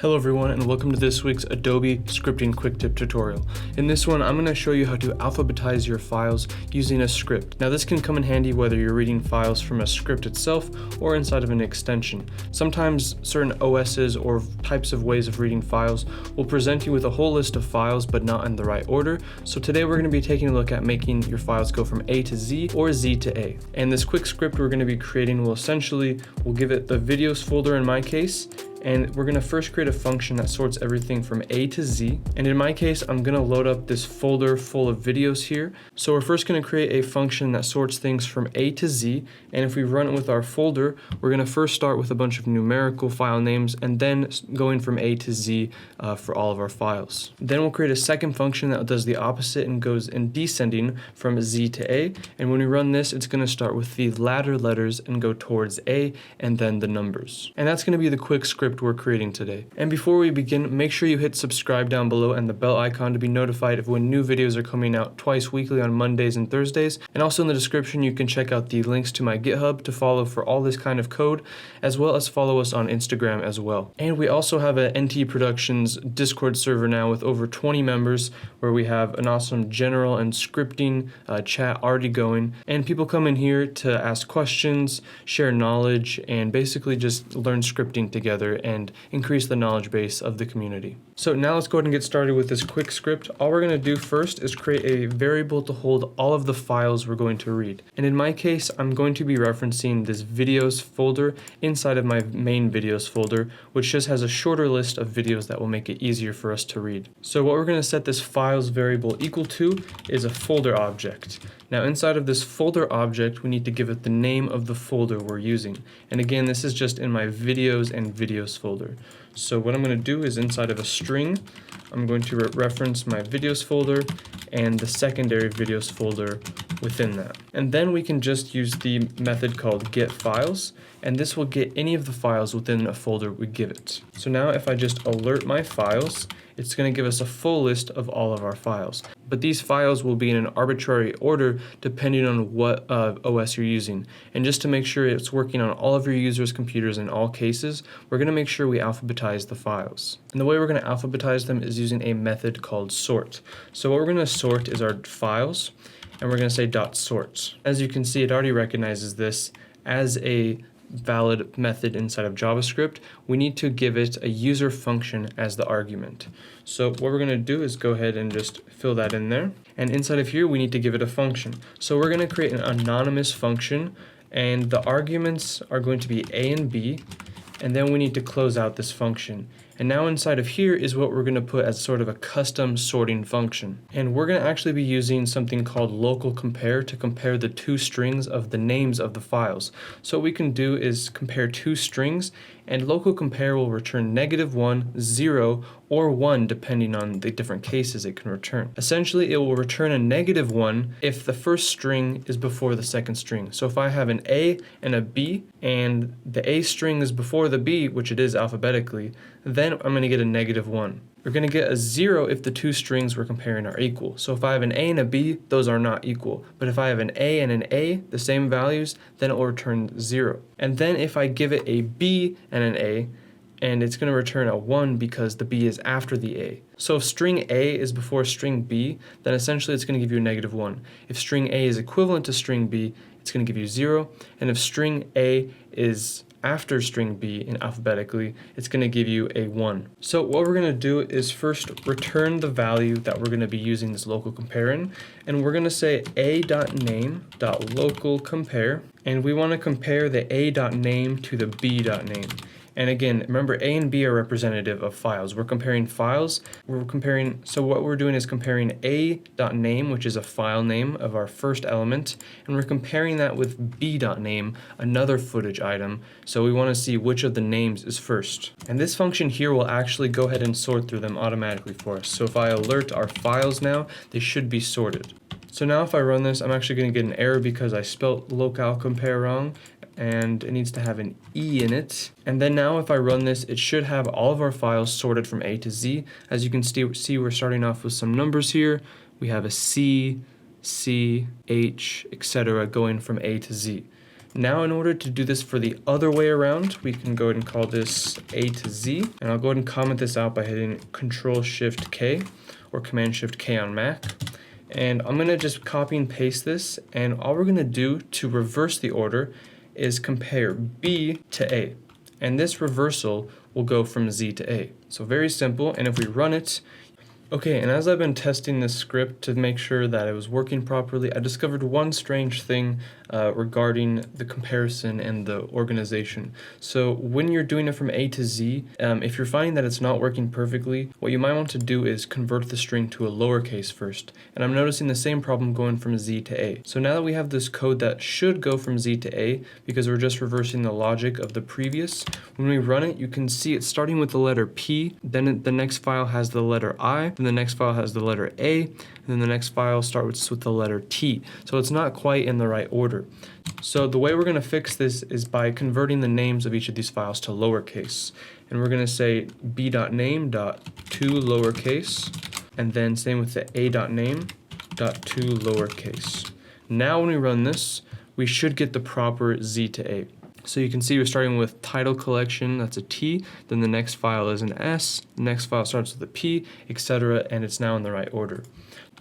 Hello everyone, and welcome to this week's Adobe scripting QuickTip tutorial. In this one, I'm going to show you how to alphabetize your files using a script. Now this can come in handy whether you're reading files from a script itself or inside of an extension. Sometimes certain OSs or types of ways of reading files will present you with a whole list of files but not in the right order. So today we're going to be taking a look at making your files go from A to Z or Z to A. And this quick script we're going to be creating we'll give it the videos folder in my case. And we're going to first create a function that sorts everything from A to Z. And in my case, I'm going to load up this folder full of videos here. So we're first going to create a function that sorts things from A to Z. And if we run it with our folder, we're going to first start with a bunch of numerical file names and then going from A to Z for all of our files. Then we'll create a second function that does the opposite and goes in descending from Z to A. And when we run this, it's going to start with the latter letters and go towards A and then the numbers. And that's going to be the quick script we're creating today. And before we begin, make sure you hit subscribe down below and the bell icon to be notified of when new videos are coming out twice weekly on Mondays and Thursdays. And also in the description you can check out the links to my GitHub to follow for all this kind of code, as well as follow us on Instagram as well. And we also have an NT Productions Discord server now with over 20 members where we have an awesome general and scripting chat already going, and people come in here to ask questions, share knowledge, and basically just learn scripting together and increase the knowledge base of the community. So now let's go ahead and get started with this quick script. All we're going to do first is create a variable to hold all of the files we're going to read. And in my case, I'm going to be referencing this videos folder inside of my main videos folder, which just has a shorter list of videos that will make it easier for us to read. So what we're going to set this files variable equal to is a folder object. Now inside of this folder object, we need to give it the name of the folder we're using. And again, this is just in my videos and videos folder. So what I'm going to do is inside of a string, I'm going to reference my videos folder and the secondary videos folder within that. And then we can just use the method called getFiles, and this will get any of the files within a folder we give it. So now if I just alert my files, it's going to give us a full list of all of our files. But these files will be in an arbitrary order depending on what OS you're using. And just to make sure it's working on all of your users' computers in all cases, we're going to make sure we alphabetize the files. And the way we're going to alphabetize them is using a method called sort. So what we're going to sort is our files, and we're going to say .sort. As you can see, it already recognizes this as a valid method inside of JavaScript. We need to give it a user function as the argument. So what we're going to do is go ahead and just fill that in there. And inside of here, we need to give it a function. So we're going to create an anonymous function, and the arguments are going to be A and B, and then we need to close out this function. And now inside of here is what we're going to put as sort of a custom sorting function. And we're going to actually be using something called localeCompare to compare the two strings of the names of the files. So what we can do is compare two strings, and localeCompare will return -1, 0, or 1 depending on the different cases it can return. Essentially, it will return a -1 if the first string is before the second string. So if I have an A and a B, and the A string is before the B, which it is alphabetically, then I'm going to get a -1. We're going to get a 0 if the two strings we're comparing are equal. So if I have an A and a B, those are not equal. But if I have an A and an A, the same values, then it will return 0. And then if I give it a B and an A, and it's going to return a 1 because the B is after the A. So if string A is before string B, then essentially it's going to give you a -1. If string A is equivalent to string B, it's going to give you 0. And if string A is after string B in alphabetically, it's going to give you a 1. So what we're going to do is first return the value that we're going to be using this localeCompare in, and we're going to say a.name.localeCompare, and we want to compare the a.name to the b.name. And again, remember A and B are representative of files. We're comparing files. So what we're doing is comparing A.name, which is a file name of our first element, and we're comparing that with B.name, another footage item. So we want to see which of the names is first. And this function here will actually go ahead and sort through them automatically for us. So if I alert our files now, they should be sorted. So now if I run this, I'm actually going to get an error because I spelled localeCompare wrong, and it needs to have an E in it. And then now if I run this, it should have all of our files sorted from A to Z. As you can see, we're starting off with some numbers here. We have a C, C, H, etc. going from A to Z. Now in order to do this for the other way around, we can go ahead and call this AtoZ, and I'll go ahead and comment this out by hitting Control-Shift-K or Command-Shift-K on Mac. And I'm gonna just copy and paste this, and all we're gonna do to reverse the order is compare B to A. And this reversal will go from Z to A. So very simple, and if we run it, okay, and as I've been testing this script to make sure that it was working properly, I discovered one strange thing regarding the comparison and the organization. So when you're doing it from A to Z, if you're finding that it's not working perfectly, what you might want to do is convert the string to a lowercase first. And I'm noticing the same problem going from Z to A. So now that we have this code that should go from Z to A, because we're just reversing the logic of the previous, when we run it, you can see it's starting with the letter P, then the next file has the letter I, then the next file has the letter A, and then the next file starts with the letter T. So it's not quite in the right order. So the way we're going to fix this is by converting the names of each of these files to lowercase. And we're going to say b.name.toLowercase, and then same with the a.name.toLowercase. Now when we run this, we should get the proper Z to A. So you can see we're starting with title collection, that's a T, then the next file is an S, the next file starts with a P, etc., and it's now in the right order.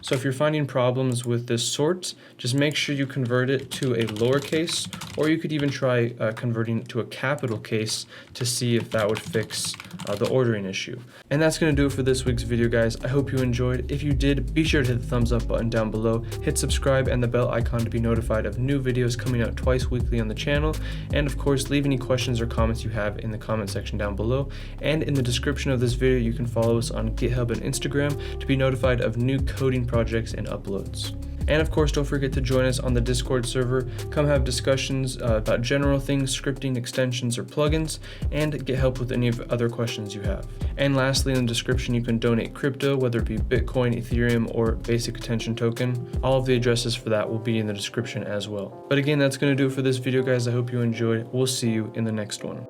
So if you're finding problems with this sort, just make sure you convert it to a lowercase, or you could even try converting it to a capital case to see if that would fix the ordering issue. And that's going to do it for this week's video, guys. I hope you enjoyed. If you did, be sure to hit the thumbs up button down below, hit subscribe and the bell icon to be notified of new videos coming out twice weekly on the channel, and of course leave any questions or comments you have in the comment section down below. And in the description of this video, you can follow us on GitHub and Instagram to be notified of new coding projects and uploads. And of course, don't forget to join us on the Discord server. Come have discussions about general things, scripting, extensions, or plugins, and get help with any of other questions you have. And lastly, in the description, you can donate crypto, whether it be Bitcoin, Ethereum, or basic attention token. All of the addresses for that will be in the description as well. But again, that's going to do it for this video, guys. I hope you enjoyed. We'll see you in the next one.